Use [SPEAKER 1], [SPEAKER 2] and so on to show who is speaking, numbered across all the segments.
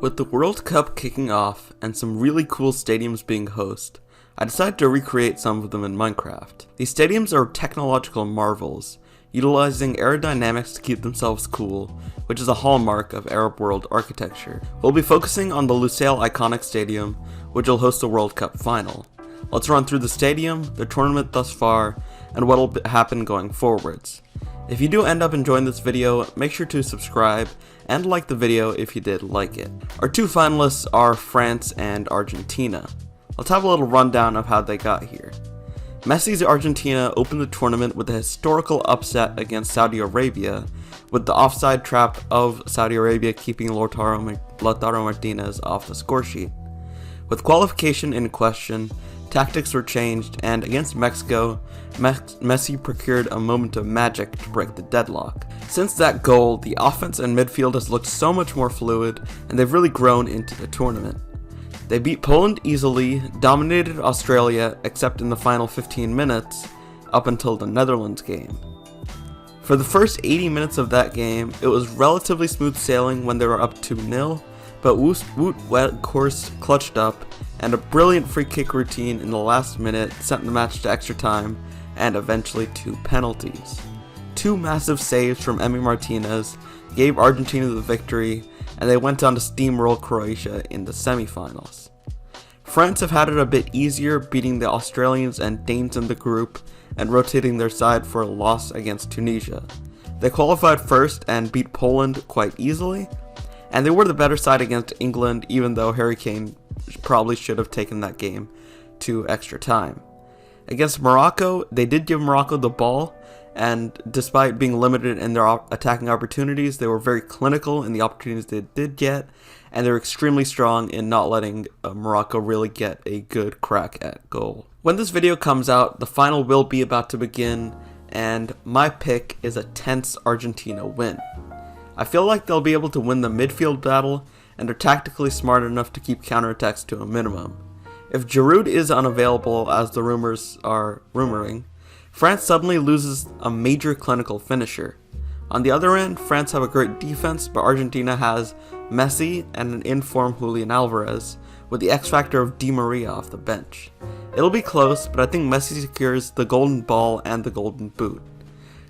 [SPEAKER 1] With the World Cup kicking off and some really cool stadiums being hosted, I decided to recreate some of them in Minecraft. These stadiums are technological marvels, utilizing aerodynamics to keep themselves cool, which is a hallmark of Arab world architecture. We'll be focusing on the Lusail Iconic Stadium, which will host the World Cup final. Let's run through the stadium, the tournament thus far, and what will happen going forwards. If you do end up enjoying this video, make sure to subscribe and like the video if you did like it. Our two finalists are France and Argentina. Let's have a little rundown of how they got here. Messi's Argentina opened the tournament with a historical upset against Saudi Arabia, with the offside trap of Saudi Arabia keeping Lautaro Martinez off the score sheet. With qualification in question, tactics were changed, and against Mexico, Messi procured a moment of magic to break the deadlock. Since that goal, the offense and midfield has looked so much more fluid, and they've really grown into the tournament. They beat Poland easily, dominated Australia except in the final 15 minutes, up until the Netherlands game. For the first 80 minutes of that game, it was relatively smooth sailing when they were up 2-0, but Wout Weghorst clutched up, and a brilliant free kick routine in the last minute sent the match to extra time and eventually to penalties. Two massive saves from Emi Martinez gave Argentina the victory, and they went on to steamroll Croatia in the semifinals. France have had it a bit easier, beating the Australians and Danes in the group and rotating their side for a loss against Tunisia. They qualified first and beat Poland quite easily, and they were the better side against England, even though Harry Kane probably should have taken that game to extra time. Against Morocco, they did give Morocco the ball, and despite being limited in their attacking opportunities, they were very clinical in the opportunities they did get, and they were extremely strong in not letting Morocco really get a good crack at goal. When this video comes out, the final will be about to begin, and my pick is a tense Argentina win. I feel like they'll be able to win the midfield battle, and are tactically smart enough to keep counterattacks to a minimum. If Giroud is unavailable, as the rumors are rumoring, France suddenly loses a major clinical finisher. On the other end, France have a great defense, but Argentina has Messi and an in-form Julian Alvarez, with the X factor of Di Maria off the bench. It'll be close, but I think Messi secures the golden ball and the golden boot.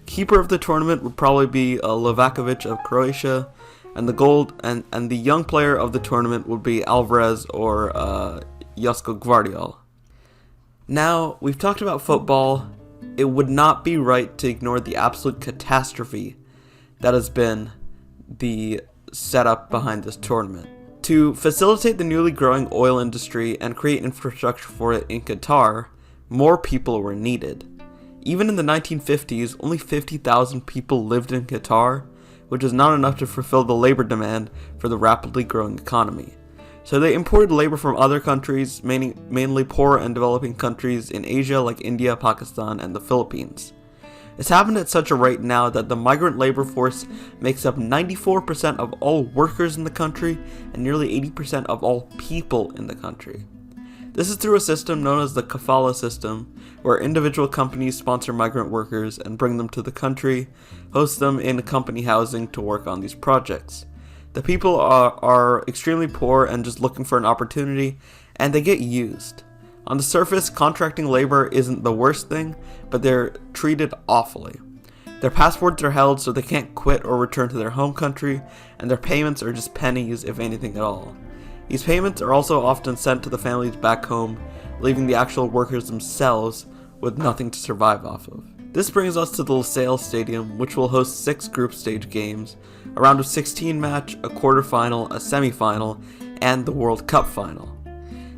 [SPEAKER 1] Keeper of the tournament would probably be Livakovic of Croatia, and the young player of the tournament would be Alvarez or Josko Gvardiol. Now, we've talked about football. It would not be right to ignore the absolute catastrophe that has been the setup behind this tournament. To facilitate the newly growing oil industry and create infrastructure for it in Qatar, more people were needed. Even in the 1950s, only 50,000 people lived in Qatar, which is not enough to fulfill the labor demand for the rapidly growing economy. So they imported labor from other countries, mainly poor and developing countries in Asia like India, Pakistan, and the Philippines. It's happened at such a rate now that the migrant labor force makes up 94% of all workers in the country and nearly 80% of all people in the country. This is through a system known as the kafala system, where individual companies sponsor migrant workers and bring them to the country, host them in company housing to work on these projects. The people are extremely poor and just looking for an opportunity, and they get used. On the surface, contracting labor isn't the worst thing, but they're treated awfully. Their passports are held so they can't quit or return to their home country, and their payments are just pennies, if anything at all. These payments are also often sent to the families back home, leaving the actual workers themselves with nothing to survive off of. This brings us to the Lusail Stadium, which will host 6 group stage games, a round of 16 match, a quarterfinal, a semi-final, and the World Cup final.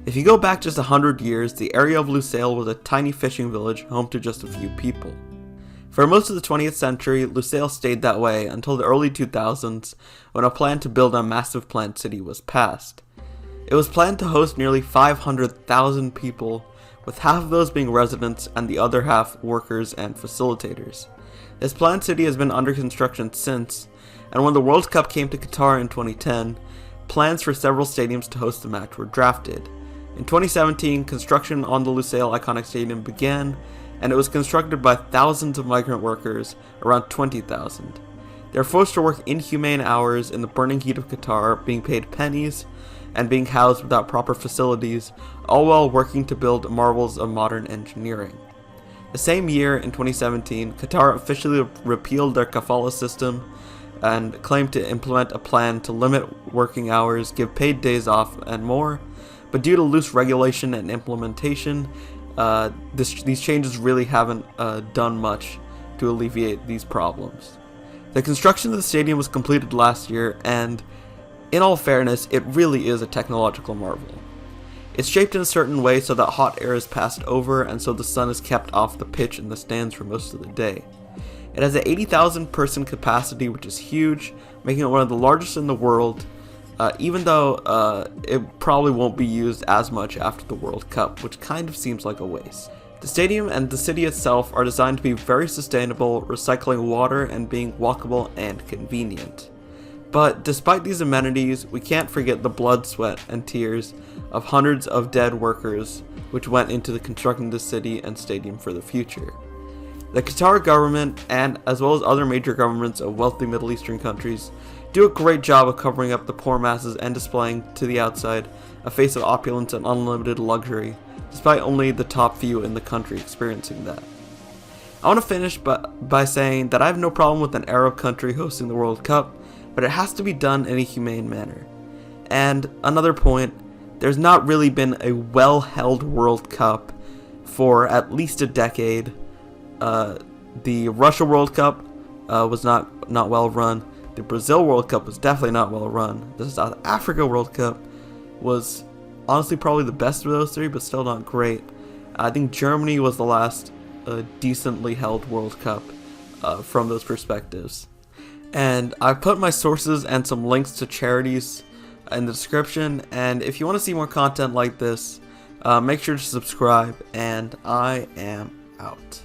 [SPEAKER 1] If you go back just 100 years, the area of Lusail was a tiny fishing village home to just a few people. For most of the 20th century, Lusail stayed that way until the early 2000s, when a plan to build a massive planned city was passed. It was planned to host nearly 500,000 people, with half of those being residents and the other half workers and facilitators. This planned city has been under construction since, and when the World Cup came to Qatar in 2010, plans for several stadiums to host the match were drafted. In 2017, construction on the Lusail Iconic Stadium began, and it was constructed by thousands of migrant workers, around 20,000. They're forced to work inhumane hours in the burning heat of Qatar, being paid pennies, and being housed without proper facilities, all while working to build marvels of modern engineering. The same year, in 2017, Qatar officially repealed their kafala system and claimed to implement a plan to limit working hours, give paid days off, and more. But due to loose regulation and implementation, these changes really haven't done much to alleviate these problems. The construction of the stadium was completed last year, and in all fairness, it really is a technological marvel. It's shaped in a certain way so that hot air is passed over, and so the sun is kept off the pitch in the stands for most of the day. It has an 80,000 person capacity, which is huge, making it one of the largest in the world, even though it probably won't be used as much after the World Cup, which kind of seems like a waste. The stadium and the city itself are designed to be very sustainable, recycling water and being walkable and convenient. But despite these amenities, we can't forget the blood, sweat, and tears of hundreds of dead workers which went into constructing the city and stadium for the future. The Qatar government, and as well as other major governments of wealthy Middle Eastern countries, do a great job of covering up the poor masses and displaying to the outside a face of opulence and unlimited luxury, despite only the top few in the country experiencing that. I want to finish by saying that I have no problem with an Arab country hosting the World Cup, but it has to be done in a humane manner. And another point, there's not really been a well-held World Cup for at least a decade. The Russia World Cup was not well run. The Brazil World Cup was definitely not well run. The South Africa World Cup was honestly probably the best of those three, but still not great. I think Germany was the last decently held World Cup from those perspectives. And I've put my sources and some links to charities in the description, and if you want to see more content like this, make sure to subscribe, and I am out.